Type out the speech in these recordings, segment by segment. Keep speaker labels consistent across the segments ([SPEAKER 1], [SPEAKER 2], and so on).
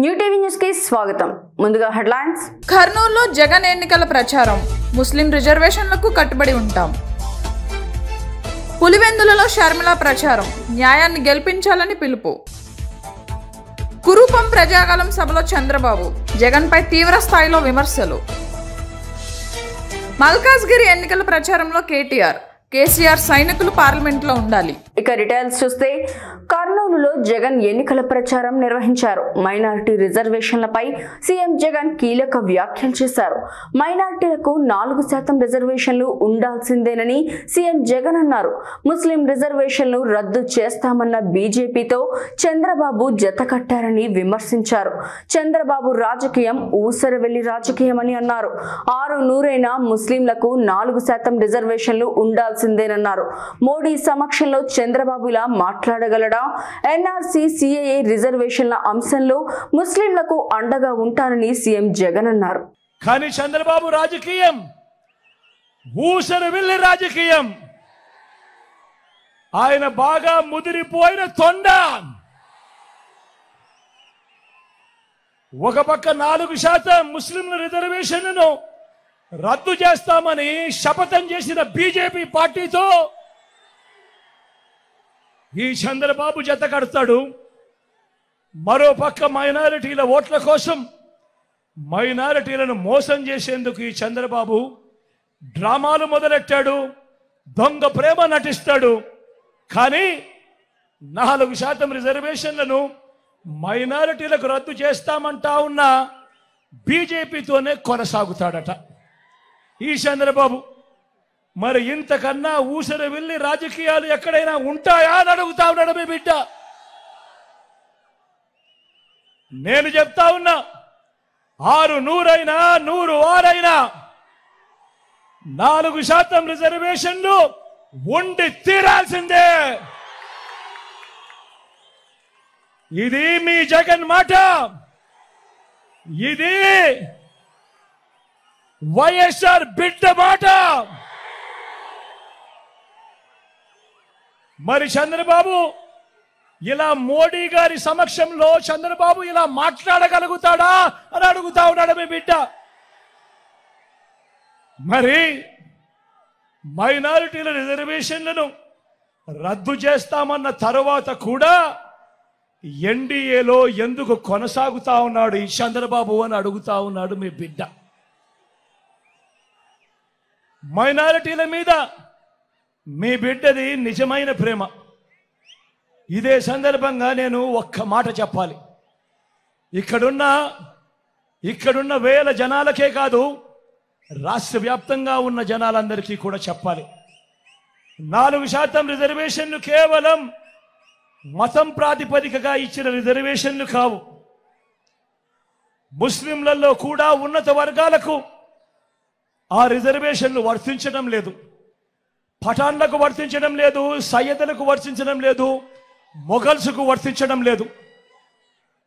[SPEAKER 1] New TV news కి స్వాగతం. ముందుగా హెడ్లైన్స్.
[SPEAKER 2] కర్నూలులో జగన్ ఎన్నికల ప్రచారం. ముస్లిం రిజర్వేషన్లకు కట్టుబడి ఉంటాం. పులివెందులలో షర్మిల ప్రచారం. న్యాయాన్ని గెలిపించాలని పిలుపు. కురుపం ప్రజాగలం సభలో చంద్రబాబు. జగన్పై తీవ్ర స్థాయిలో విమర్శలు. మల్కాజ్గిరి ఎన్నికల ప్రచారంలో కేసీఆర్ సైనికులు పార్లమెంట్లో ఉండాలి.
[SPEAKER 1] ఇక డీటెయిల్స్ చూస్తే కర్నూలులో జగన్ ఎన్నికల ప్రచారం నిర్వహించారు. మైనారిటీ రిజర్వేషన్లపై సీఎం జగన్ కీలక వ్యాఖ్యలు చేశారు. మైనారిటీలకు 4% రిజర్వేషన్లు ఉండాల్సిందేనని సీఎం జగన్ అన్నారు. ముస్లిం రిజర్వేషన్లు రద్దు చేస్తామన్న బీజేపీతో చంద్రబాబు జతకట్టారని విమర్శించారు. చంద్రబాబు రాజకీయం ఊసరవెల్లి రాజకీయం అని అన్నారు. 6 ముస్లింలకు 4% రిజర్వేషన్లు ఉండాల్సిందేనన్నారు. మోడీ సమక్షంలో చంద్రబాబు ఇలా మాట్లాడగలడా? ఎన్ఆర్సీ, సిఏఏ రిజర్వేషన్ల అంశంలో ముస్లింలకు అండగా ఉంటారని సీఎం జగన్ అన్నారు.
[SPEAKER 3] కానీ చంద్రబాబు రాజకీయం ఊసరవెల్లి రాజకీయం. ఆయన బాగా ముదిరిపోయిన తొండ. ఒక పక్క 4% ముస్లింల రిజర్వేషన్లను రద్దు చేస్తామని శపథం చేసిన బీజేపీ పార్టీతో ఈ చంద్రబాబు జత కడతాడు. మరో పక్క మైనారిటీల ఓట్ల కోసం మైనారిటీలను మోసం చేసేందుకు ఈ చంద్రబాబు డ్రామాలు మొదలెట్టాడు. దొంగ ప్రేమ నటిస్తాడు. కానీ 4% రిజర్వేషన్లను మైనారిటీలకు రద్దు చేస్తామంటా ఉన్న బీజేపీతోనే కొనసాగుతాడట ఈ చంద్రబాబు. మరి ఇంతకన్నా ఊసరవెల్లి రాజకీయాలు ఎక్కడైనా ఉంటాయా అని అడుగుతా ఉన్నాడు మీ బిడ్డ. నేను చెప్తా ఉన్నా, 100 4% రిజర్వేషన్లు ఉండి తీరాల్సిందే. ఇది మీ జగన్ మాట. ఇది వైఎస్ఆర్ బిడ్డ మాట. మరి చంద్రబాబు ఇలా మోడీ గారి సమక్షంలో చంద్రబాబు ఇలా మాట్లాడగలుగుతాడా అని అడుగుతా ఉన్నాడు మీ బిడ్డ. మరి మైనారిటీల రిజర్వేషన్లను రద్దు చేస్తామన్న తరువాత కూడా ఎన్డీఏలో ఎందుకు కొనసాగుతా ఉన్నాడు ఈ చంద్రబాబు అని అడుగుతా ఉన్నాడు మీ బిడ్డ. మైనారిటీల మీద మీ బిడ్డది నిజమైన ప్రేమ. ఇదే సందర్భంగా నేను ఒక్క మాట చెప్పాలి. ఇక్కడున్న వేల జనాలకే కాదు, రాష్ట్ర వ్యాప్తంగా ఉన్న జనాలందరికీ కూడా చెప్పాలి. 4% రిజర్వేషన్లు కేవలం మతం ప్రాతిపదికగా ఇచ్చిన రిజర్వేషన్లు కావు. ముస్లింలలో కూడా ఉన్నత వర్గాలకు ఆ రిజర్వేషన్లు వర్తించడం లేదు. పఠాన్లకు వర్తించడం లేదు, సయ్యదులకు వర్తించడం లేదు, మొఘల్స్కు వర్తించడం లేదు.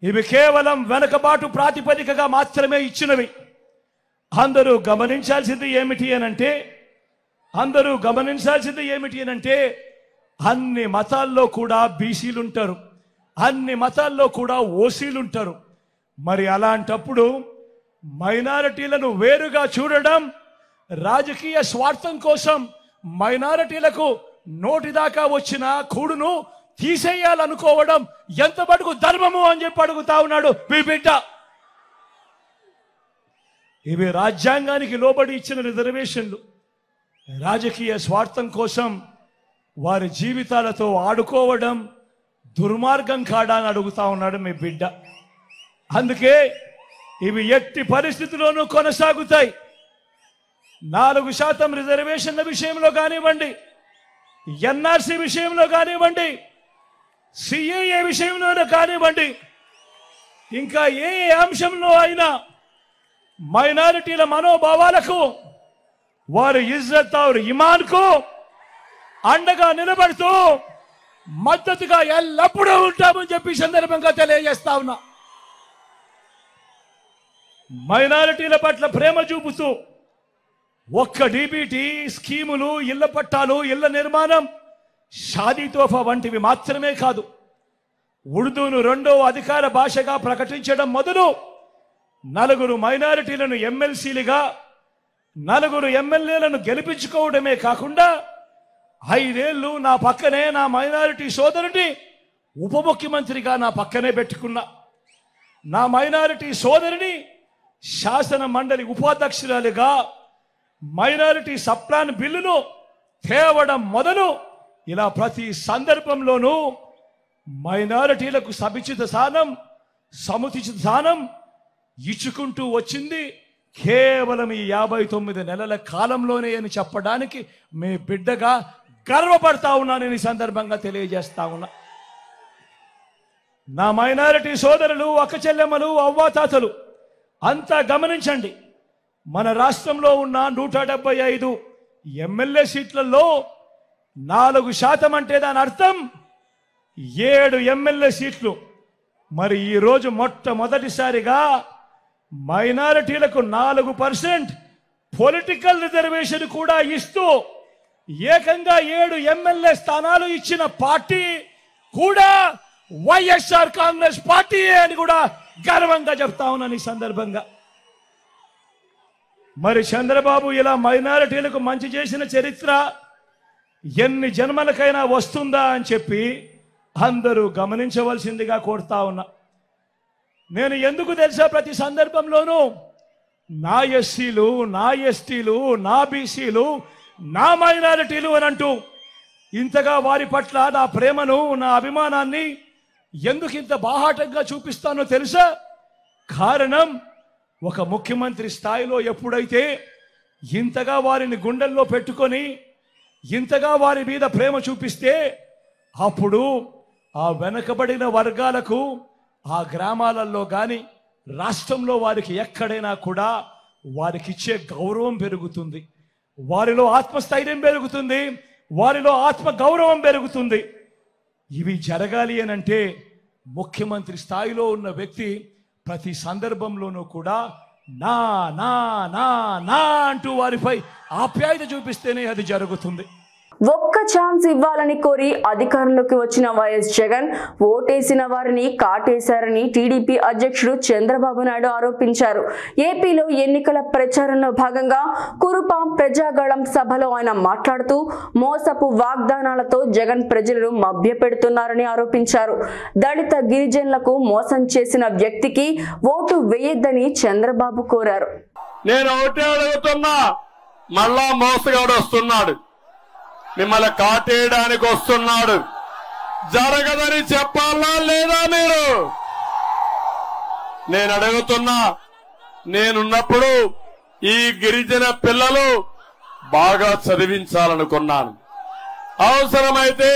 [SPEAKER 3] ఇవి కేవలం వెనకబాటు ప్రాతిపదికగా మాత్రమే ఇచ్చినవి. అందరూ గమనించాల్సింది ఏమిటి అనంటే అన్ని మతాల్లో కూడా బీసీలు ఉంటారు, అన్ని మతాల్లో కూడా ఓసీలు ఉంటారు. మరి అలాంటప్పుడు మైనారిటీలను వేరుగా చూడడం, రాజకీయ స్వార్థం కోసం మైనారిటీలకు నోటిదాకా వచ్చిన కూడును తీసేయాలనుకోవడం ఎంత మటుకు ధర్మము అని చెప్పి అడుగుతా ఉన్నాడు మీ బిడ్డ. ఇవి రాజ్యాంగానికి లోబడి ఇచ్చిన రిజర్వేషన్లు. రాజకీయ స్వార్థం కోసం వారి జీవితాలతో ఆడుకోవడం దుర్మార్గం కాడా అని అడుగుతా ఉన్నాడు మీ బిడ్డ. అందుకే ఇవి ఎట్టి పరిస్థితుల్లోనూ కొనసాగుతాయి. 4% రిజర్వేషన్ల విషయంలో కానివ్వండి, ఎన్ఆర్సీ విషయంలో కానివ్వండి, సిఏఏ విషయంలో కానివ్వండి, ఇంకా ఏ అంశంలో అయినా మైనారిటీల మనోభావాలకు, వారి ఇజ్జత్ और ఇమాన్కు అండగా నిలబడుతూ మద్దతుగా ఎల్లప్పుడూ ఉంటామని చెప్పి సందర్భంగా తెలియజేస్తా ఉన్నా. మైనారిటీల పట్ల ప్రేమ చూపుతూ ఒక్క డీబీటీ స్కీములు, ఇళ్ల పట్టాలు, ఇళ్ల నిర్మాణం, షాదీ తోఫా వంటివి మాత్రమే కాదు, ఉర్దూను రెండో అధికార భాషగా ప్రకటించడం మొదలు 4 మైనారిటీలను ఎమ్మెల్సీలుగా 4 ఎమ్మెల్యేలను గెలిపించుకోవడమే కాకుండా 5 ఏళ్లు నా పక్కనే నా మైనారిటీ సోదరుని ఉప ముఖ్యమంత్రిగా నా పక్కనే పెట్టుకున్నా. నా మైనారిటీ సోదరిని శాసన మండలి ఉపాధ్యక్షురాలిగా మైనారిటీ సప్లాన్ బిల్లును తేవడం మొదలు ఇలా ప్రతి సందర్భంలోనూ మైనారిటీలకు సముచిత స్థానం ఇచ్చుకుంటూ వచ్చింది కేవలం ఈ 59 నెలల కాలంలోనే అని చెప్పడానికి మీ బిడ్డగా గర్వపడతా ఉన్నాను. ఈ సందర్భంగా తెలియజేస్తా ఉన్నా. నా మైనారిటీ సోదరులు, అక్క చెల్లెమ్మలు, అవ్వాతాతలు అంతా గమనించండి. మన రాష్ట్రంలో ఉన్న 175 ఎమ్మెల్యే సీట్లలో 4% అంటే దాని అర్థం 7 ఎమ్మెల్యే సీట్లు. మరి ఈరోజు మొట్టమొదటిసారిగా మైనారిటీలకు 4% పొలిటికల్ రిజర్వేషన్ కూడా ఇస్తూ ఏకంగా 7 ఎమ్మెల్యే స్థానాలు ఇచ్చిన పార్టీ కూడా వైఎస్ఆర్ కాంగ్రెస్ పార్టీ అని కూడా గర్వంగా చెప్తా ఉన్నాను ఈ సందర్భంగా. మరి చంద్రబాబు ఇలా మైనారిటీలకు మంచి చేసిన చరిత్ర ఎన్ని జన్మలకైనా వస్తుందా అని చెప్పి అందరూ గమనించవలసిందిగా కోరుతా ఉన్నా. నేను ఎందుకు తెలుసా ప్రతి సందర్భంలోనూ నా ఎస్సీలు, నా ఎస్టీలు, నా బీసీలు, నా మైనారిటీలు అని అంటూ ఇంతగా వారి పట్ల నా ప్రేమను, నా అభిమానాన్ని ఎందుకు ఇంత బాహాటంగా చూపిస్తానో తెలుసా? కారణం, ఒక ముఖ్యమంత్రి స్థాయిలో ఎప్పుడైతే ఇంతగా వారిని గుండెల్లో పెట్టుకొని ఇంతగా వారి మీద ప్రేమ చూపిస్తే అప్పుడు ఆ వెనకబడిన వర్గాలకు ఆ గ్రామాలలో కానీ రాష్ట్రంలో వారికి ఎక్కడైనా కూడా వారికి ఇచ్చే గౌరవం పెరుగుతుంది, వారిలో ఆత్మస్థైర్యం పెరుగుతుంది, వారిలో ఆత్మ గౌరవం పెరుగుతుంది. ఇవి జరగాలి అనంటే ముఖ్యమంత్రి స్థాయిలో ఉన్న వ్యక్తి ప్రతి సందర్భంలోనూ కూడా నా నా నా నా అంటూ వారిపై ఆప్యాయత చూపిస్తేనే అది జరుగుతుంది.
[SPEAKER 1] ఒక్క ఛాన్స్ ఇవ్వాలని కోరి అధికారంలోకి వచ్చిన వైఎస్ జగన్ ఓటేసిన వారిని కాటేశారని టీడీపీ అధ్యక్షుడు చంద్రబాబు నాయుడు ఆరోపించారు. ఏపీలో ఎన్నికల ప్రచారంలో భాగంగా కురుపాం ప్రజాగళం సభలో ఆయన మాట్లాడుతూ మోసపు వాగ్దానాలతో జగన్ ప్రజలను మభ్యపెడుతున్నారని ఆరోపించారు. దళిత గిరిజనులకు మోసం చేసిన వ్యక్తికి ఓటు వేయొద్దని చంద్రబాబు కోరారు.
[SPEAKER 4] నేను ఒకటే అడుగుతున్నా, మళ్ళా మోసగాడు వస్తున్నాడు, మిమ్మల్ని కాటేయడానికి వస్తున్నాడు, జరగదని చెప్పాలా లేదా మీరు? నేను అడుగుతున్నా, నేనున్నప్పుడు ఈ గిరిజన పిల్లలు బాగా చదివించాలనుకున్నాను. అవసరమైతే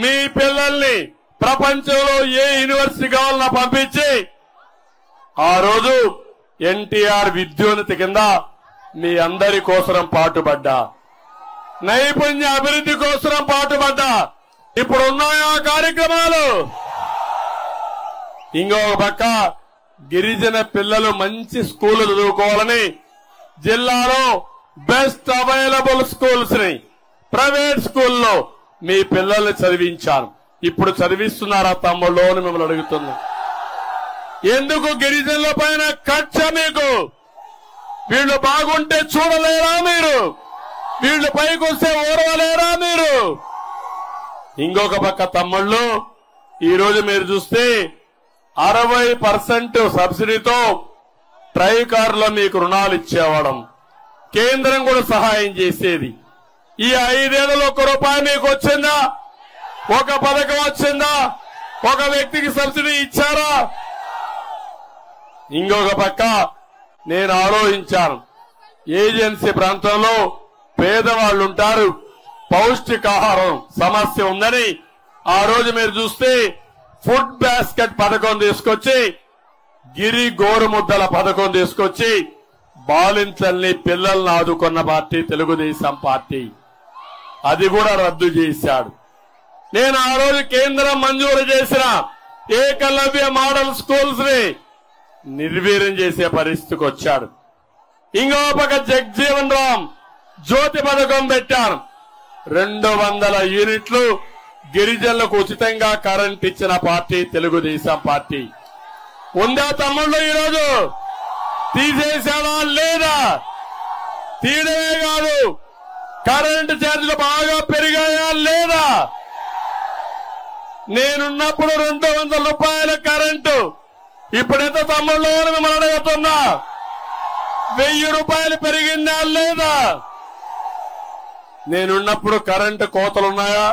[SPEAKER 4] మీ పిల్లల్ని ప్రపంచంలో ఏ యూనివర్సిటీ కావాలన్నా పంపించి ఆ రోజు ఎన్టీఆర్ విద్యోన్నతి కింద మీ అందరి కోసం పాటుపడ్డా, నైపుణ్య అభివృద్ధి కోసం పాటుపడ్డా. ఇప్పుడు ఉన్నాయా కార్యక్రమాలు? ఇంకొక పక్క గిరిజన పిల్లలు మంచి స్కూల్ చదువుకోవాలని జిల్లాలో బెస్ట్ అవైలబుల్ స్కూల్స్ ని ప్రైవేట్ స్కూల్లో మీ పిల్లల్ని చదివించాను. ఇప్పుడు చదివిస్తున్నారా తమ్ముళ్ళు అని మిమ్మల్ని అడుగుతున్నా. ఎందుకు గిరిజనుల పైన కక్ష మీకు? వీళ్ళు బాగుంటే చూడలేరా మీరు? వీళ్ళు పైకి వస్తే ఓర్వలేరా మీరు? ఇంకొక పక్క తమ్ముళ్ళు, ఈరోజు మీరు చూస్తే 60% సబ్సిడీతో ట్రైకార్లో మీకు రుణాలు ఇచ్చేవాళ్ళం, కేంద్రం కూడా సహాయం చేసేది. ఈ 5 ఏళ్లలో ₹1 మీకు వచ్చిందా? ఒక పథకం వచ్చిందా? ఒక వ్యక్తికి సబ్సిడీ ఇచ్చారా? ఇంకొక పక్క నేను ఆలోచించాను, ఏజెన్సీ ప్రాంతంలో పేదవాళ్లు ఉంటారు, పౌష్టికాహారం సమస్య ఉందని ఆ రోజు మీరు చూస్తే ఫుడ్ బాస్కెట్ పథకం తీసుకొచ్చి, గిరి గోరుముద్దల పథకం తీసుకొచ్చి బాలింతల్ని పిల్లల్ని ఆదుకున్న పార్టీ తెలుగుదేశం పార్టీ. అది కూడా రద్దు చేశాడు. నేను ఆ రోజు కేంద్రం మంజూరు చేసిన ఏకలవ్య మోడల్ స్కూల్స్ ని నిర్వీర్యం చేసే పరిస్థితికి వచ్చాడు. ఇంకో పక్క జగ్జీవన్ రామ్ జ్యోతి పథకం పెట్టారు. 200 యూనిట్లు గిరిజనులకు ఉచితంగా కరెంట్ ఇచ్చిన పార్టీ తెలుగుదేశం పార్టీ. ఉందా తమ్ముళ్ళు? ఈరోజు తీసేసాడా లేదా? తీయడమే కాదు, కరెంటు ఛార్జీలు బాగా పెరిగాయా లేదా? నేనున్నప్పుడు 200 రూపాయల కరెంటు, ఇప్పుడెంత తమ్ముళ్ళు మిమ్మల్ని అడుగుతున్నా? 1000 రూపాయలు పెరిగిందా లేదా? నేనున్నప్పుడు కరెంటు కోతలున్నాయా?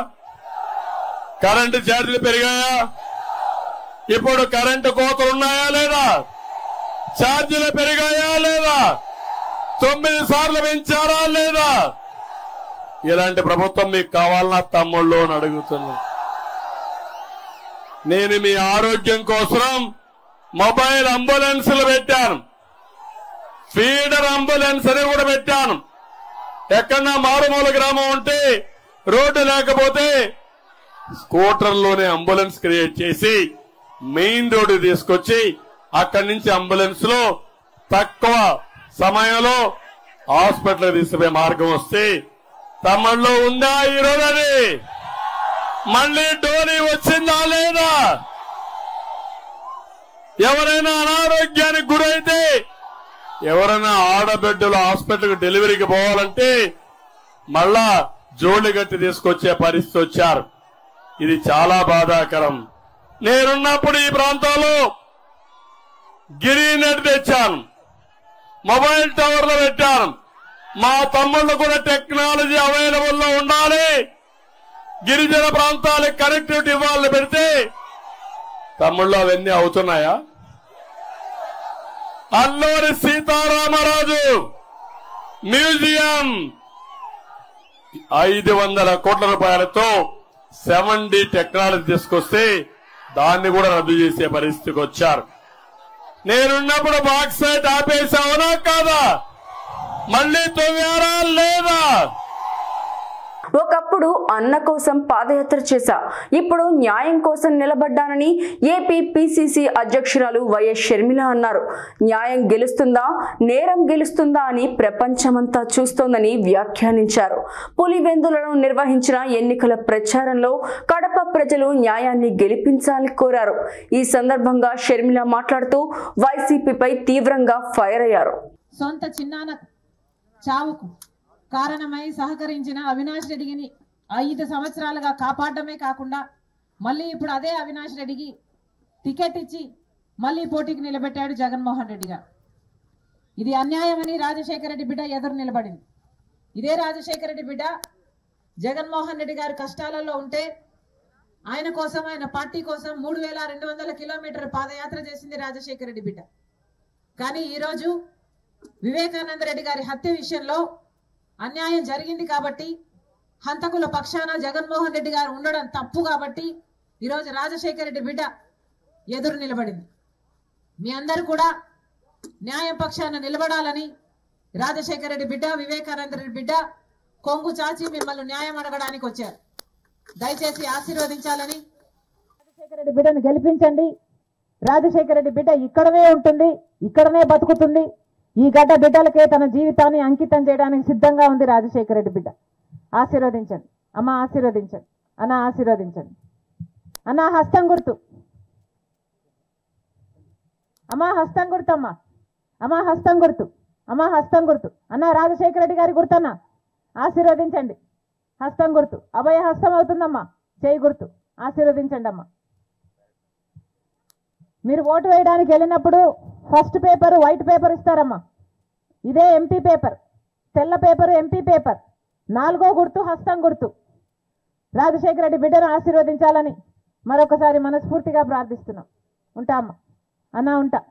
[SPEAKER 4] కరెంటు ఛార్జీలు పెరిగాయా? ఇప్పుడు కరెంటు కోతలున్నాయా లేదా? ఛార్జీలు పెరిగాయా లేదా? 9 సార్లు పెంచారా లేదా? ఇలాంటి ప్రభుత్వం మీకు కావాలన్నా తమ్ముళ్ళు అని అడుగుతున్నా. నేను మీ ఆరోగ్యం కోసం మొబైల్ అంబులెన్సులు పెట్టాను, ఫీడర్ అంబులెన్స్ అని కూడా పెట్టాను. ఎక్కడన్నా మారుమూల గ్రామం ఉంటే రోడ్డు లేకపోతే స్కూటర్లోనే అంబులెన్స్ క్రియేట్ చేసి మెయిన్ రోడ్డు తీసుకొచ్చి అక్కడి నుంచి అంబులెన్స్ లో తక్కువ సమయంలో హాస్పిటల్ తీసుకుపోయే మార్గం వస్తే తమ్ముళ్ళు ఉందా ఈరోజు? అది మళ్ళీ డోరీ వచ్చిందా లేదా? ఎవరైనా అనారోగ్యానికి గురైతే, ఎవరైనా ఆడబిడ్డలు హాస్పిటల్కి డెలివరీకి పోవాలంటే మళ్ళా జోళ్లు గట్టి తీసుకొచ్చే పరిస్థితి వచ్చారు. ఇది చాలా బాధాకరం. నేనున్నప్పుడు ఈ ప్రాంతాల్లో గిరినెట్ తెచ్చాను, మొబైల్ టవర్లు పెట్టాను. మా తమ్ముళ్ళు కూడా టెక్నాలజీ అవైలబుల్ లో ఉండాలి, గిరిజన ప్రాంతాలకు కనెక్టివిటీ ఇవ్వాలని పెడితే తమ్ముళ్ళు అవన్నీ అవుతున్నాయా? అల్లూరి సీతారామరాజు మ్యూజియం 500 కోట్ల రూపాయలతో 7D టెక్నాలజీ తీసుకొస్తే దాన్ని కూడా రద్దు చేసే పరిస్థితికి వచ్చారు. నేనున్నప్పుడు బాక్సైట్ ఆపేసావునా కాదా? మళ్లీ తవ్వారా లేదా?
[SPEAKER 1] ఒకప్పుడు అన్న కోసం పాదయాత్ర చేశా, ఇప్పుడు న్యాయం కోసం నిలబడ్డానని ఏపీ పిసిసి అధ్యక్షురాలు వైఎస్ షర్మిల అన్నారు. న్యాయం గెలుస్తుందా, నేరం గెలుస్తుందా అని ప్రపంచమంతా చూస్తోందని వ్యాఖ్యానించారు. పులివెందులను నిర్వహించిన ఎన్నికల ప్రచారంలో కడప ప్రజలు న్యాయాన్ని గెలిపించాలని కోరారు. ఈ సందర్భంగా షర్మిల మాట్లాడుతూ వైసీపీపై తీవ్రంగా ఫైర్ అయ్యారు.
[SPEAKER 5] సొంత చిన్నాన చావుకు కారణమై సహకరించిన అవినాష్ రెడ్డిని 5 సంవత్సరాలుగా కాపాడమే కాకుండా మళ్ళీ ఇప్పుడు అదే అవినాష్ రెడ్డికి టికెట్ ఇచ్చి మళ్ళీ పోటీకి నిలబెట్టాడు జగన్మోహన్ రెడ్డి గారు. ఇది అన్యాయమని రాజశేఖర రెడ్డి బిడ్డ ఎదురు నిలబడింది. ఇదే రాజశేఖర రెడ్డి బిడ్డ జగన్మోహన్ రెడ్డి గారు కష్టాలలో ఉంటే ఆయన కోసం, ఆయన పార్టీ కోసం 3200 కిలోమీటర్ల పాదయాత్ర చేసింది రాజశేఖర రెడ్డి బిడ్డ. కానీ ఈరోజు వివేకానంద రెడ్డి గారి హత్య విషయంలో అన్యాయం జరిగింది కాబట్టి, హంతకుల పక్షాన జగన్మోహన్ రెడ్డి గారు ఉండడం తప్పు కాబట్టి ఈరోజు రాజశేఖర రెడ్డి బిడ్డ ఎదురు నిలబడింది. మీ అందరూ కూడా న్యాయం పక్షాన నిలబడాలని రాజశేఖర రెడ్డి బిడ్డ, వివేకానంద రెడ్డి బిడ్డ కొంగు చాచి మిమ్మల్ని న్యాయం అడగడానికి వచ్చారు. దయచేసి ఆశీర్వదించాలని, రాజశేఖర రెడ్డి బిడ్డను గెలిపించండి. రాజశేఖర రెడ్డి బిడ్డ ఇక్కడనే ఉంటుంది, ఇక్కడనే బతుకుతుంది. ఈ గడ్డ బిడ్డలకే తన జీవితాన్ని అంకితం చేయడానికి సిద్ధంగా ఉంది రాజశేఖర రెడ్డి బిడ్డ. ఆశీర్వదించండి అమ్మ, ఆశీర్వదించండి అన్న, ఆశీర్వదించండి అన్న. హస్తం గుర్తు అమ్మ, హస్తం గుర్తు అమ్మ, అమ్మ హస్తం గుర్తు, అమ్మ హస్తం గుర్తు అన్న. రాజశేఖర రెడ్డి గారి గుర్తన్న, ఆశీర్వదించండి. హస్తం గుర్తు అభయ హస్తం అవుతుందమ్మా, చేయి గుర్తు. ఆశీర్వదించండి అమ్మ. మీరు ఓటు వేయడానికి వెళ్ళినప్పుడు ఫస్ట్ పేపర్ వైట్ పేపర్ ఇస్తారమ్మా. ఇదే ఎంపీ పేపర్, తెల్ల పేపర్ ఎంపీ పేపర్. 4వ గుర్తు హస్తం గుర్తు. రాజశేఖర రెడ్డి బిడ్డను ఆశీర్వదించాలని మరొకసారి మనస్ఫూర్తిగా ప్రార్థిస్తున్నాం. ఉంటా అమ్మ, అన్నా ఉంటా,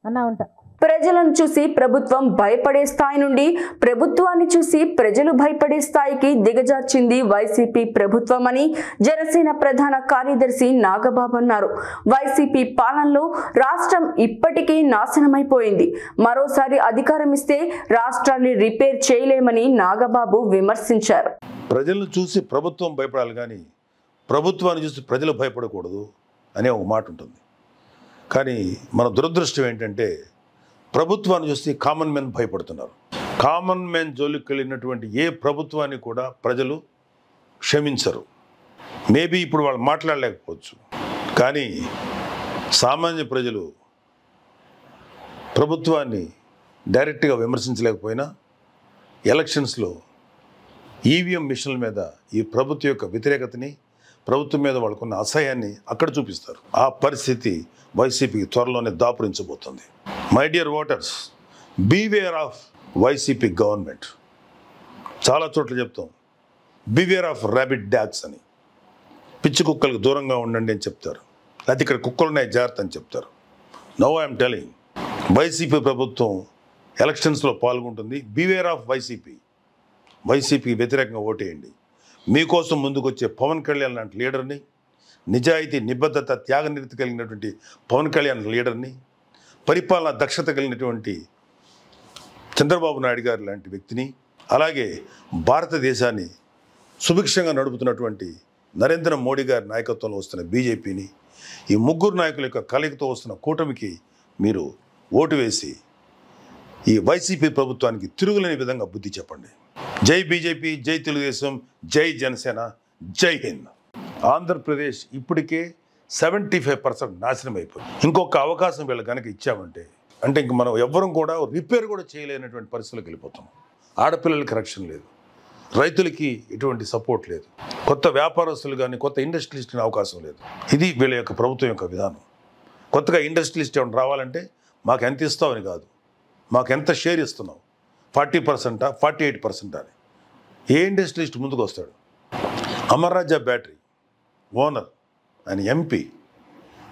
[SPEAKER 5] అన్నా ఉంటా.
[SPEAKER 1] ప్రజలను చూసి ప్రభుత్వం భయపడే స్థాయి నుండి ప్రభుత్వాన్ని చూసి ప్రజలు భయపడే స్థాయికి దిగజార్చింది వైసీపీ ప్రభుత్వం అని జనసేన ప్రధాన కార్యదర్శి నాగబాబు అన్నారు. వైసీపీ పాలనలో రాష్ట్రం ఇప్పటికీ నాశనమైపోయింది. మరోసారి అధికారం ఇస్తే రాష్ట్రాన్ని రిపేర్ చేయలేమని నాగబాబు విమర్శించారు.
[SPEAKER 6] ప్రజలను చూసి ప్రభుత్వం భయపడాలి కానీ ప్రభుత్వాన్ని చూసి ప్రజలు భయపడకూడదు అనే ఒక మాట ఉంటుంది. కానీ మన దురదృష్టం ఏంటంటే ప్రభుత్వాన్ని చూసి కామన్ మ్యాన్ భయపడుతున్నారు. కామన్ మ్యాన్ జోలికి వెళ్ళినటువంటి ఏ ప్రభుత్వాన్ని కూడా ప్రజలు క్షమించరు. మేబీ ఇప్పుడు వాళ్ళు మాట్లాడలేకపోవచ్చు, కానీ సామాన్య ప్రజలు ప్రభుత్వాన్ని డైరెక్ట్గా విమర్శించలేకపోయినా ఎలక్షన్స్లో ఈవీఎం మిషన్ల మీద ఈ ప్రభుత్వం యొక్క వ్యతిరేకతని, ప్రభుత్వం మీద వాళ్ళకున్న అసహ్యాన్ని అక్కడ చూపిస్తారు. ఆ పరిస్థితి వైసీపీకి త్వరలోనే దాపురించబోతుంది. My dear voters, beware of YCP government. చాలా చోట్ల చెప్తాం బీవేర్ ఆఫ్ ర్యాబిట్ డాగ్స్ అని. పిచ్చి కుక్కలకు దూరంగా ఉండండి అని చెప్తారు, లేకపోతే ఇక్కడ కుక్కలున్నాయి జాగ్రత్త అని చెప్తారు. నో ఐఎమ్ టెలింగ్, వైసీపీ ప్రభుత్వం ఎలక్షన్స్లో పాల్గొంటుంది. బీవేర్ ఆఫ్ వైసీపీకి వ్యతిరేకంగా ఓటేయండి. మీకోసం ముందుకు వచ్చే పవన్ కళ్యాణ్ లాంటి లీడర్ని, నిజాయితీ, నిబద్ధత, త్యాగనిరతి కలిగినటువంటి పవన్ కళ్యాణ్ లీడర్ని, పరిపాలన దక్షత కలిగినటువంటి చంద్రబాబు నాయుడు గారు లాంటి వ్యక్తిని, అలాగే భారతదేశాన్ని సుభిక్షంగా నడుపుతున్నటువంటి నరేంద్ర మోడీ గారి నాయకత్వంలో వస్తున్న బీజేపీని, ఈ ముగ్గురు నాయకుల యొక్క కలయికతో వస్తున్న కూటమికి మీరు ఓటు వేసి ఈ వైసీపీ ప్రభుత్వానికి తిరుగులేని విధంగా బుద్ధి చెప్పండి. జై బీజేపీ, జై తెలుగుదేశం, జై జనసేన, జై హింద్. ఆంధ్రప్రదేశ్ ఇప్పటికే 75% నాశనం అయిపోయింది. ఇంకొక అవకాశం వీళ్ళు కనుక ఇచ్చామంటే అంటే ఇంక మనం ఎవ్వరం కూడా రిపేర్ కూడా చేయలేనటువంటి పరిస్థితులకు వెళ్ళిపోతాం. ఆడపిల్లలకి రక్షణ లేదు, రైతులకి ఎటువంటి సపోర్ట్ లేదు, కొత్త వ్యాపారస్తులు కానీ కొత్త ఇండస్ట్రియలిస్ట్కి అవకాశం లేదు. ఇది వీళ్ళ యొక్క ప్రభుత్వం యొక్క విధానం. కొత్తగా ఇండస్ట్రియలిస్ట్ ఏమైనా రావాలంటే మాకు ఎంత ఇస్తామని కాదు, మాకు ఎంత షేర్ ఇస్తున్నావు, 40%, 48% అని. ఏ ఇండస్ట్రియలిస్ట్ ముందుకు వస్తాడు? అమర్ రాజా బ్యాటరీ ఓనర్, ఆయన ఎంపీ,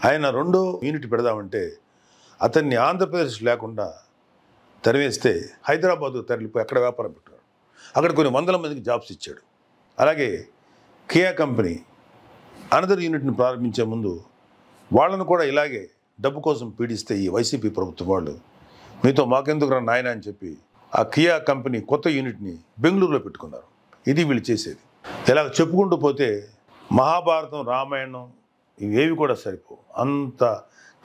[SPEAKER 6] ఆయన 2వ యూనిట్ పెడదామంటే అతన్ని ఆంధ్రప్రదేశ్ లేకుండా తరివేస్తే హైదరాబాద్ తరలిపోయి అక్కడ వ్యాపారం పెట్టాడు. అక్కడ కొన్ని వందల మందికి జాబ్స్ ఇచ్చాడు. అలాగే కియా కంపెనీ అనదర్ యూనిట్ని ప్రారంభించే ముందు వాళ్ళను కూడా ఇలాగే డబ్బు కోసం పీడిస్తే ఈ వైసీపీ ప్రభుత్వం వాళ్ళు మీతో మాకెందుకు రా నాయన అని చెప్పి ఆ కియా కంపెనీ కొత్త యూనిట్ని బెంగళూరులో పెట్టుకున్నారు. ఇది వీళ్ళు చేసేది. ఇలా చెప్పుకుంటూ పోతే మహాభారతం, రామాయణం ఇవేవి కూడా సరిపోవు, అంత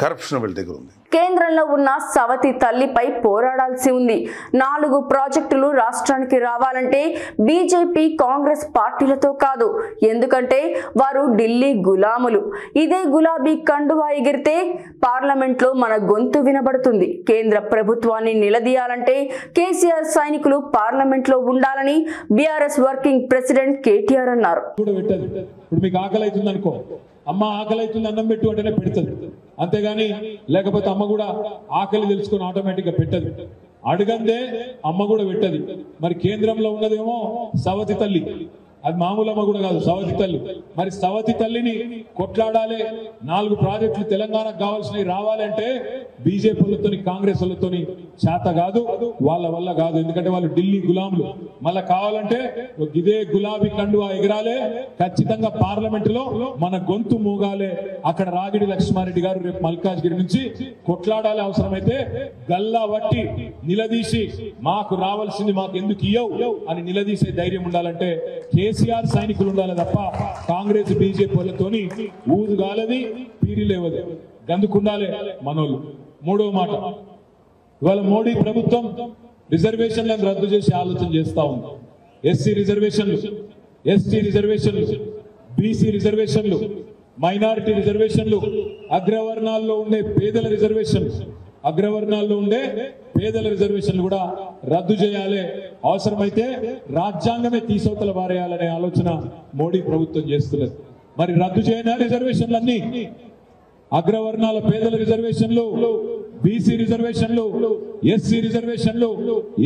[SPEAKER 6] కరప్షన్ వీళ్ళ దగ్గర ఉంది.
[SPEAKER 1] కేంద్రంలో ఉన్న సవతి తల్లిపై పోరాడాల్సి ఉంది. 4 ప్రాజెక్టులు రాష్ట్రానికి రావాలంటే బీజేపీ, కాంగ్రెస్ పార్టీలతో కాదు. ఎందుకంటే వారు ఢిల్లీ గులాములు. ఇదే గులాబీ కండువా ఎగిరితే పార్లమెంట్లో మన గొంతు వినబడుతుంది. కేంద్ర ప్రభుత్వాన్ని నిలదీయాలంటే కేసీఆర్ సైనికులు పార్లమెంట్లో ఉండాలని బీఆర్ఎస్ వర్కింగ్ ప్రెసిడెంట్ కేటీఆర్ అన్నారు.
[SPEAKER 7] అమ్మ ఆకలి అవుతుంది అన్నం పెట్టు అంటేనే పెడుతుంది, అంతేగాని లేకపోతే అమ్మ కూడా ఆకలి తెలుసుకొని ఆటోమేటిక్ గా పెట్టదు. అడగందే అమ్మ కూడా పెట్టదు. మరి కేంద్రంలో ఉన్నదేమో సవతి తల్లి, అది మామూలు అమ్మ కూడా కాదు, సవతి తల్లి. మరి సవతి తల్లిని కొట్లాడాలి, 4 ప్రాజెక్టులు తెలంగాణకు కావాల్సినవి రావాలంటే బీజేపీ వాళ్ళతో, కాంగ్రెస్ వాళ్ళతో చేత కాదు, వాళ్ళ వల్ల కాదు. ఎందుకంటే వాళ్ళు ఢిల్లీ గులాములు. మళ్ళా కావాలంటే ఇదే గులాబీ కండువా ఎగరాలే, ఖచ్చితంగా పార్లమెంట్ లో మన గొంతు మూగాలే. అక్కడ రాగిడి లక్ష్మారెడ్డి గారు రేపు మల్కాజ్గిరి నుంచి కొట్లాడాలి, అవసరమైతే గల్లా వట్టి నిలదీసి మాకు రావాల్సింది మాకు ఎందుకు ఇయ్యవు అని నిలదీసే ధైర్యం ఉండాలంటే కేసీఆర్ సైనికులు ఉండాలి తప్ప కాంగ్రెస్ బీజేపీ వాళ్ళతోని ఊదు గాలది, పీరి లేవది, గందుకుండాలి మనోళ్ళు. 3వ మాట, ఇవాళ మోడీ ప్రభుత్వం రిజర్వేషన్లను రద్దు చేసి ఆలోచన చేస్తా ఉంది. ఎస్సీ రిజర్వేషన్లు, ఎస్టీ రిజర్వేషన్లు, బీసీ రిజర్వేషన్లు, మైనారిటీ రిజర్వేషన్లు, అగ్రవర్ణాల్లో ఉండే పేదల రిజర్వేషన్లు, అగ్రవర్ణాల్లో ఉండే పేదల రిజర్వేషన్లు కూడా రద్దు చేయాలి. అవసరమైతే రాజ్యాంగమే తీసవతల వారేయాలనే ఆలోచన మోడీ ప్రభుత్వం చేస్తున్నది. మరి రద్దు చేయని రిజర్వేషన్లన్నీ, అగ్రవర్ణాల పేదల రిజర్వేషన్లు, బీసీ రిజర్వేషన్లు, ఎస్సీ రిజర్వేషన్లు,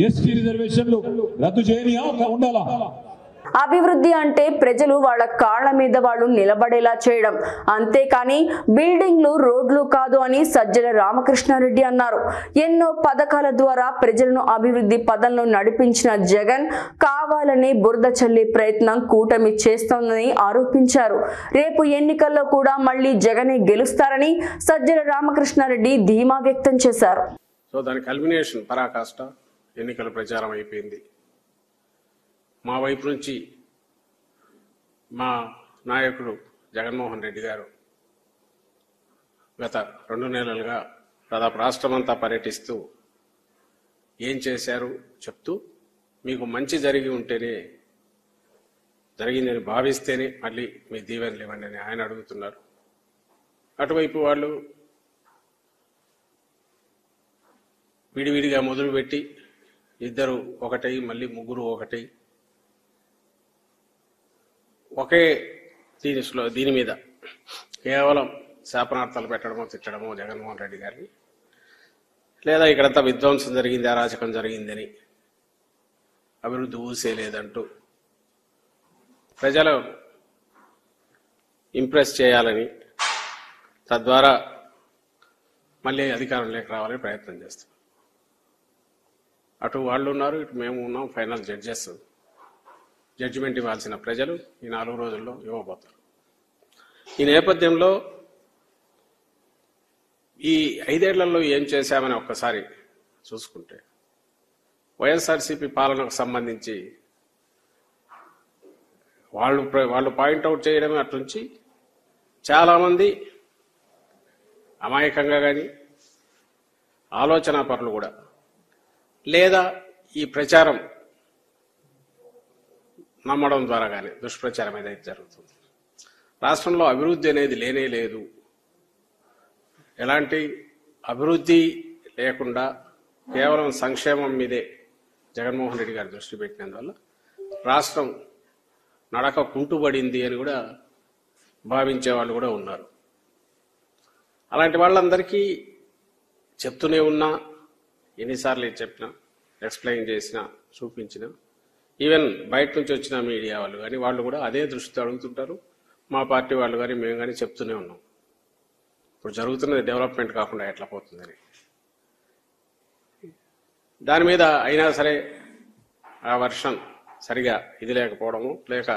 [SPEAKER 7] ఎస్టీ రిజర్వేషన్లు రద్దు చేయని ఉండాలా?
[SPEAKER 1] అభివృద్ధి అంటే ప్రజలు వాళ్ళ కాళ్ల మీద వాళ్ళు నిలబడేలా చేయడం, అంతేకాని బిల్డింగ్లు, రోడ్లు కాదు అని సజ్జల రామకృష్ణారెడ్డి అన్నారు. ఎన్నో పథకాల ద్వారా ప్రజలను అభివృద్ధి పదంలో నడిపించిన జగన్ కావాలనే బురద చల్లే ప్రయత్నం కూటమి చేస్తోందని ఆరోపించారు. రేపు ఎన్నికల్లో కూడా మళ్లీ జగనే గెలుస్తారని సజ్జల రామకృష్ణారెడ్డి ధీమా వ్యక్తం చేశారు.
[SPEAKER 8] సో దాని కల్మినేషన్ పరాకాష్ట ఎన్నికల ప్రచారం అయిపోయింది. మా వైపు నుంచి మా నాయకుడు జగన్మోహన్ రెడ్డి గారు గత 2 నెలలుగా దాదాపు రాష్ట్రమంతా పర్యటిస్తూ ఏం చేశారు చెప్తూ, మీకు మంచి జరిగి ఉంటేనే జరిగిందని భావిస్తేనే మళ్ళీ మీ దీవెనలు ఇవ్వండి అని ఆయన అడుగుతున్నారు. అటువైపు వాళ్ళు విడివిడిగా మొదలుపెట్టి ఇద్దరు ఒకటై మళ్ళీ ముగ్గురు ఒకటై ఒకే దీని మీద కేవలం శాపనార్థాలు పెట్టడమో తిట్టడమో జగన్మోహన్ రెడ్డి గారిని, లేదా ఇక్కడంతా విధ్వంసం జరిగింది, అరాచకం జరిగిందని, అభివృద్ధి ఊసేలేదంటూ ప్రజలు ఇంప్రెస్ చేయాలని, తద్వారా మళ్ళీ అధికారంలోకి రావాలని ప్రయత్నం చేస్తాం. అటు వాళ్ళు ఉన్నారు, ఇటు మేము ఉన్నాం. ఫైనల్ జడ్జెస్ జడ్జిమెంట్ ఇవ్వాల్సిన ప్రజలు ఈ 4 రోజుల్లో ఇవ్వబోతారు. ఈ నేపథ్యంలో ఈ 5 ఏళ్లలో ఏం చేశామని ఒక్కసారి చూసుకుంటే, వైఎస్ఆర్సీపీ పాలనకు సంబంధించి వాళ్ళు పాయింట్అవుట్ చేయడమే అట్నుంచి చాలామంది అమాయకంగా కానీ ఆలోచనా పరులు కూడా, లేదా ఈ ప్రచారం నమ్మడం ద్వారా కానీ దుష్ప్రచారం ఏదైతే జరుగుతుంది, రాష్ట్రంలో అభివృద్ధి అనేది లేనే లేదు, ఎలాంటి అభివృద్ధి లేకుండా కేవలం సంక్షేమం మీదే జగన్మోహన్ రెడ్డి గారు దృష్టి పెట్టినందువల్ల రాష్ట్రం నడక కుంటుబడింది అని కూడా భావించే వాళ్ళు కూడా ఉన్నారు. అలాంటి వాళ్ళందరికీ చెప్తూనే ఉన్నా, ఎన్నిసార్లు చెప్పినా, ఎక్స్ప్లెయిన్ చేసినా, చూపించినా, ఈవెన్ బయట నుంచి వచ్చిన మీడియా వాళ్ళు కానీ వాళ్ళు కూడా అదే దృష్టితో అడుగుతుంటారు. మా పార్టీ వాళ్ళు కానీ మేము కానీ చెప్తూనే ఉన్నాం, ఇప్పుడు జరుగుతున్నది డెవలప్మెంట్ కాకుండా ఎట్లా పోతుందని. దాని మీద అయినా సరే ఆ వర్షన్ సరిగా ఇది లేకపోవడము, లేక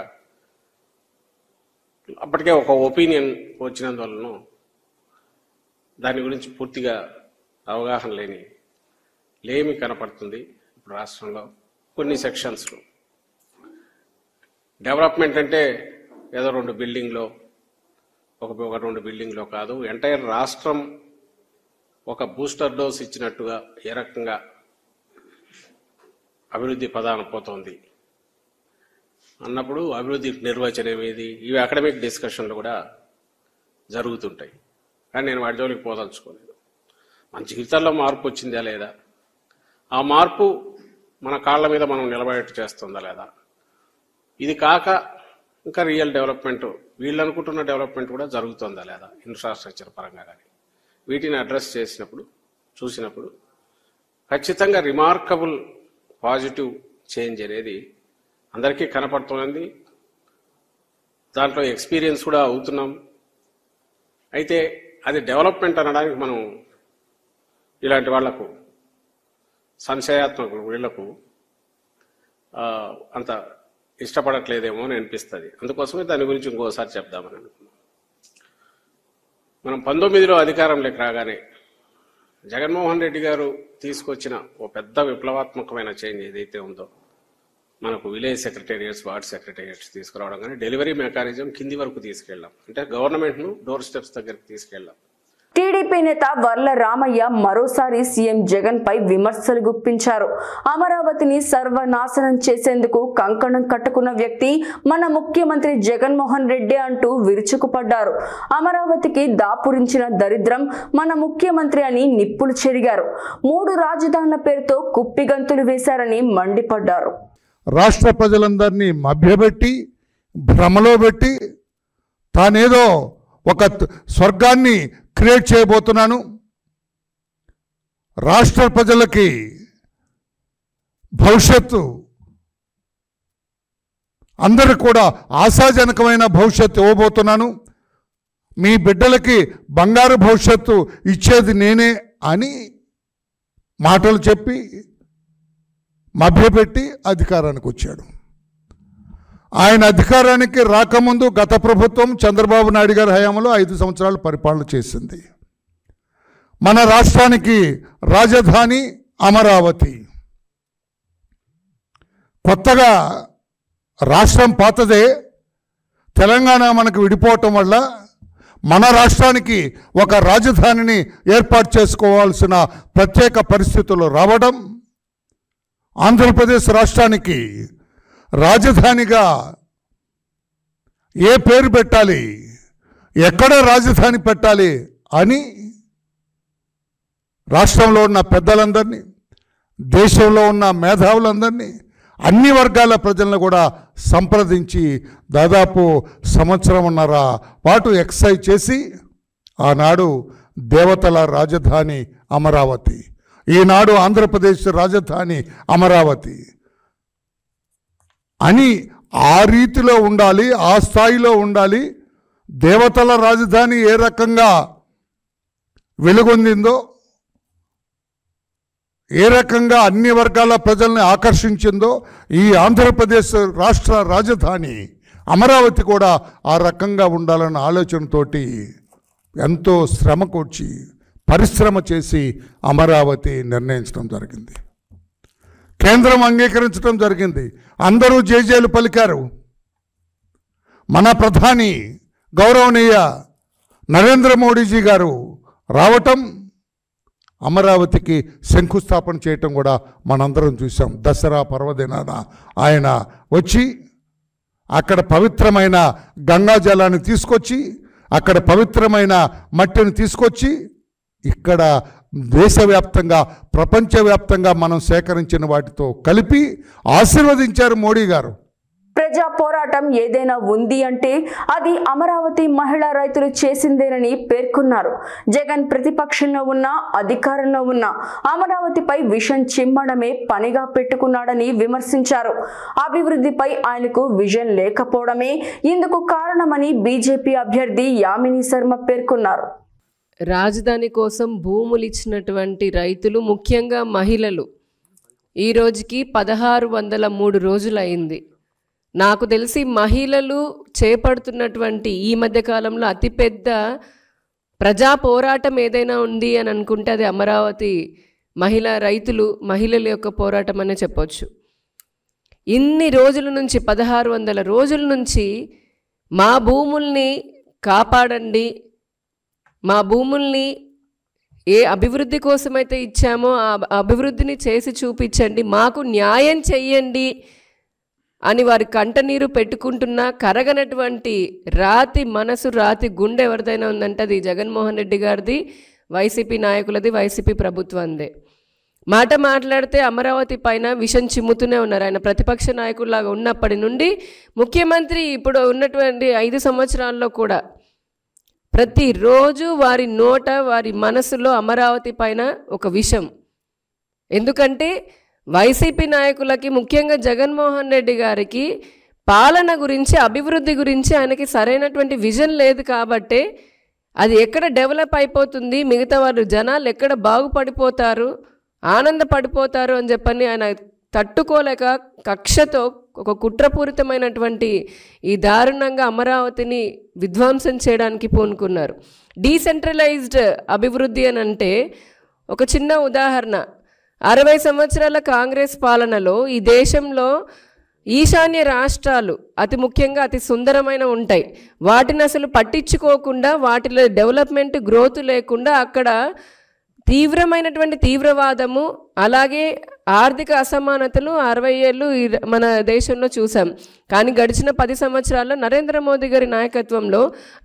[SPEAKER 8] అప్పటికే ఒక ఒపీనియన్ వచ్చినందువలన దాని గురించి పూర్తిగా అవగాహన లేమి కనపడుతుంది ఇప్పుడు రాష్ట్రంలో కొన్ని సెక్షన్స్లో. డెవలప్మెంట్ అంటే ఏదో 2 బిల్డింగ్లో ఒక 2 బిల్డింగ్లో కాదు, ఎంటైర్ రాష్ట్రం ఒక బూస్టర్ డోస్ ఇచ్చినట్టుగా ఏ రకంగా అభివృద్ధి పదాన పోతోంది అన్నప్పుడు అభివృద్ధి నిర్వచనం ఏది, ఇవి అకాడమిక్ డిస్కషన్లు కూడా జరుగుతుంటాయి. కానీ నేను వాటి జోలికి పోదలుచుకోలేదు. మన జీవితాల్లో మార్పు వచ్చిందా లేదా, ఆ మార్పు మన కాళ్ళ మీద మనం నిలబడేట్టు చేస్తుందా లేదా, ఇది కాక ఇంకా రియల్ డెవలప్మెంట్ వీళ్ళు అనుకుంటున్న డెవలప్మెంట్ కూడా జరుగుతుందా లేదా ఇన్ఫ్రాస్ట్రక్చర్ పరంగా కానీ, వీటిని అడ్రస్ చేసినప్పుడు చూసినప్పుడు ఖచ్చితంగా రిమార్కబుల్ పాజిటివ్ చేంజ్ అనేది అందరికీ కనపడుతున్నది. దాంట్లో ఎక్స్పీరియన్స్ కూడా అవుతున్నాం. అయితే అది డెవలప్మెంట్ అనడానికి మనం ఇలాంటి వాళ్లకు సంశయాత్మక వీళ్లకు అంత ఇష్టపడట్లేదేమో అని అనిపిస్తుంది. అందుకోసమే దాని గురించి ఇంకోసారి చెప్దామని అనుకున్నాం. మనం 19లో అధికారంలోకి రాగానే జగన్మోహన్ రెడ్డి గారు తీసుకొచ్చిన ఓ పెద్ద విప్లవాత్మకమైన చేంజ్ ఏదైతే ఉందో, మనకు విలేజ్ సెక్రటేరియట్స్, వార్డ్ సెక్రటేరియట్స్ తీసుకురావడం, కానీ డెలివరీ మెకానిజం కింది వరకు తీసుకెళ్ళాం. అంటే గవర్నమెంట్ను డోర్ స్టెప్స్ దగ్గరికి తీసుకెళ్ళాం.
[SPEAKER 1] టీడీపీ నేత వర్ల రామయ్య మరోసారి సీఎం జగన్ పై విమర్శలు గుప్పించారు. అమరావతిని సర్వనాశనం చేసేందుకు కంకణం కట్టుకున్న వ్యక్తి మన ముఖ్యమంత్రి జగన్మోహన్ రెడ్డి అంటూ విరుచుకుపడ్డారు. అమరావతికి దాపురించిన దరిద్రం మన ముఖ్యమంత్రి అని నిప్పులు చెరిగారు. 3 రాజధానుల పేరుతో కుప్పిగంతులు వేశారని మండిపడ్డారు.
[SPEAKER 9] రాష్ట్ర ప్రజలందరినీ మభ్యపెట్టి భ్రమలో పెట్టి తానేదో ఒక స్వర్గాన్ని క్రియేట్ చేయబోతున్నాను, రాష్ట్ర ప్రజలకి భవిష్యత్తు అందరికి కూడా ఆశాజనకమైన భవిష్యత్తు ఇవ్వబోతున్నాను, మీ బిడ్డలకి బంగారు భవిష్యత్తు ఇచ్చేది నేనే అని మాటలు చెప్పి మభ్యపెట్టి అధికారానికి వచ్చాడు. ఆయన అధికారానికి రాకముందు గత ప్రభుత్వం చంద్రబాబు నాయుడు గారి హయాంలో 5 సంవత్సరాలు పరిపాలన చేసింది. మన రాష్ట్రానికి రాజధాని అమరావతి. కొత్తగా రాష్ట్రం పాతదే, తెలంగాణ మనకు విడిపోవటం వల్ల మన రాష్ట్రానికి ఒక రాజధానిని ఏర్పాటు చేసుకోవాల్సిన ప్రత్యేక పరిస్థితులు రావడం, ఆంధ్రప్రదేశ్ రాష్ట్రానికి రాజధానిగా ఏ పేరు పెట్టాలి, ఎక్కడ రాజధాని పెట్టాలి అని రాష్ట్రంలో ఉన్న పెద్దలందరినీ, దేశంలో ఉన్న మేధావులందరినీ, అన్ని వర్గాల ప్రజలను కూడా సంప్రదించి దాదాపు సంవత్సరంన్నర పాటు ఎక్సైజ్ చేసి ఆనాడు దేవతల రాజధాని అమరావతి, ఈనాడు ఆంధ్రప్రదేశ్ రాజధాని అమరావతి అని ఆ రీతిలో ఉండాలి, ఆ స్థాయిలో ఉండాలి. దేవతల రాజధాని ఏ రకంగా వెలుగొందిందో, ఏ రకంగా అన్ని వర్గాల ప్రజల్ని ఆకర్షించిందో, ఈ ఆంధ్రప్రదేశ్ రాష్ట్ర రాజధాని అమరావతి కూడా ఆ రకంగా ఉండాలన్న ఆలోచనతోటి ఎంతో శ్రమ కూర్చి పరిశ్రమ చేసి అమరావతి నిర్ణయించడం జరిగింది. కేంద్రం అంగీకరించడం జరిగింది. అందరూ జేజేలు పలికారు. మన ప్రధాని గౌరవనీయ నరేంద్ర మోడీజీ గారు రావటం, అమరావతికి శంకుస్థాపన చేయటం కూడా మనందరం చూసాం. దసరా పర్వదినాన ఆయన వచ్చి అక్కడ పవిత్రమైన గంగా జలాన్ని తీసుకొచ్చి, అక్కడ పవిత్రమైన మట్టిని తీసుకొచ్చి ఇక్కడ దేశవ్యాప్తంగా ప్రపంచవ్యాప్తంగా మనం సేకరించిన వాటితో కలిపి ఆశీర్వదించారు మోడీ గారు.
[SPEAKER 1] ప్రజా పోరాటం ఏదైనా ఉంది అంటే అది అమరావతి మహిళా రైతులు చేసిందేనని పేర్కొన్నారు. జగన్ ప్రతిపక్షంలో ఉన్నా అధికారంలో ఉన్నా అమరావతిపై విషం చిమ్మడమే పనిగా పెట్టుకున్నాడని విమర్శించారు. అభివృద్ధిపై ఆయనకు విజన్ లేకపోవడమే ఇందుకు కారణమని బీజేపీ అభ్యర్థి యామిని శర్మ పేర్కొన్నారు.
[SPEAKER 10] రాజధాని కోసం భూములు ఇచ్చినటువంటి రైతులు, ముఖ్యంగా మహిళలు, ఈ రోజుకి 1603 రోజులు అయింది. నాకు తెలిసి మహిళలు చేపడుతున్నటువంటి ఈ మధ్యకాలంలో అతిపెద్ద ప్రజా పోరాటం ఏదైనా ఉంది అని అనుకుంటే అది అమరావతి మహిళల యొక్క పోరాటం అనే చెప్పొచ్చు. ఇన్ని రోజుల నుంచి 1600 రోజుల నుంచి మా భూముల్ని కాపాడండి, మా భూముల్ని ఏ అభివృద్ధి కోసమైతే ఇచ్చామో ఆ అభివృద్ధిని చేసి చూపించండి, మాకు న్యాయం చెయ్యండి అని వారి కంటనీరు పెట్టుకుంటున్నా కరగనటువంటి రాతి మనసు, రాతి గుండె ఎవరిదైనా ఉందంటే అది జగన్మోహన్ రెడ్డి గారిది, వైసీపీ నాయకులది, వైసీపీ ప్రభుత్వందే. మాట మాట్లాడితే అమరావతి పైన విషం చిమ్ముతూనే ఉన్నారు. ఆయన ప్రతిపక్ష నాయకుల్లాగా ఉన్నప్పటి నుండి ముఖ్యమంత్రి ఇప్పుడు ఉన్నటువంటి 5 సంవత్సరాల్లో కూడా ప్రతిరోజు వారి నోట, వారి మనసులో అమరావతి పైన ఒక విషం. ఎందుకంటే వైసీపీ నాయకులకి, ముఖ్యంగా జగన్మోహన్ రెడ్డి గారికి పాలన గురించి, అభివృద్ధి గురించి ఆయనకి సరైనటువంటి విజన్ లేదు. కాబట్టే అది ఎక్కడ డెవలప్ అయిపోతుంది, మిగతా వాళ్ళు జనాలు ఎక్కడ బాగుపడిపోతారు, ఆనందపడిపోతారు అని చెప్పని ఆయన తట్టుకోలేక కక్షతో ఒక కుట్రపూరితమైనటువంటి ఈ దారుణంగా అమరావతిని విధ్వంసం చేయడానికి పూనుకున్నారు. డీసెంట్రలైజ్డ్ అభివృద్ధి అని అంటే ఒక చిన్న ఉదాహరణ, 60 సంవత్సరాల కాంగ్రెస్ పాలనలో ఈ దేశంలో ఈశాన్య రాష్ట్రాలు అతి ముఖ్యంగా అతి సుందరమైన ఉంటాయి. వాటిని అసలు పట్టించుకోకుండా, వాటిలో డెవలప్మెంట్ గ్రోత్ లేకుండా అక్కడ తీవ్రమైనటువంటి తీవ్రవాదము, అలాగే ఆర్థిక అసమానతలు 60 ఏళ్ళు మన దేశంలో చూసాం. కానీ గడిచిన 10 సంవత్సరాల్లో నరేంద్ర మోదీ గారి నాయకత్వంలో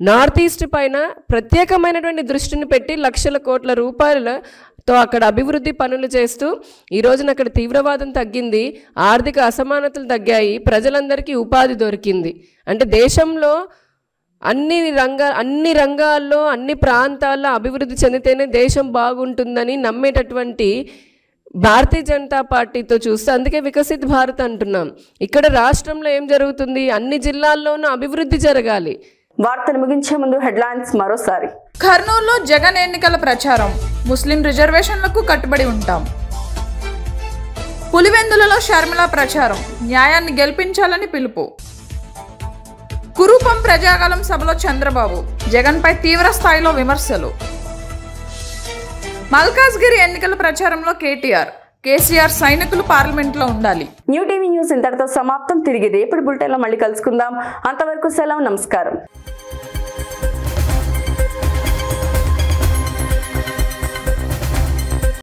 [SPEAKER 10] నార్త్ ఈస్ట్ పైన ప్రత్యేకమైనటువంటి దృష్టిని పెట్టి లక్షల కోట్ల రూపాయలతో అక్కడ అభివృద్ధి పనులు చేస్తూ ఈ రోజున అక్కడ తీవ్రవాదం తగ్గింది, ఆర్థిక అసమానతలు తగ్గాయి, ప్రజలందరికీ ఉపాధి దొరికింది. అంటే దేశంలో అన్ని రంగాల్లో, అన్ని ప్రాంతాల్లో అభివృద్ధి చెందితేనే దేశం బాగుంటుందని నమ్మేటటువంటి భారతీయ జనతా పార్టీతో చూస్తే అందుకే వికసిత్ భారత్ అంటున్నాం. ఇక్కడ రాష్ట్రంలో ఏం జరుగుతుంది, అన్ని జిల్లాల్లోనూ అభివృద్ధి జరగాలి.
[SPEAKER 1] వార్తలు ముగించే ముందు హెడ్లైన్స్ మరోసారి.
[SPEAKER 2] కర్నూలులో జగన్ ఎన్నికల ప్రచారం, ముస్లిం రిజర్వేషన్లకు కట్టుబడి ఉంటాం. పులివెందులలో షర్మిల ప్రచారం, న్యాయాన్ని గెలిపించాలని పిలుపు. కురూపం ప్రజాగలం సభలో చంద్రబాబు, జగన్పై తీవ్ర స్థాయిలో విమర్శలు. మల్కాజ్గిరి ఎన్నికల ప్రచారంలో కేసీఆర్ సైనికులు పార్లమెంట్లో ఉండాలి.
[SPEAKER 1] న్యూ టీవీ న్యూస్ ఇంతటితో సమాప్తం. తిరిగి రేపటి బులెటిన్లో మళ్ళీ కలుసుకుందాం. అంతవరకు సెలవు, నమస్కారం.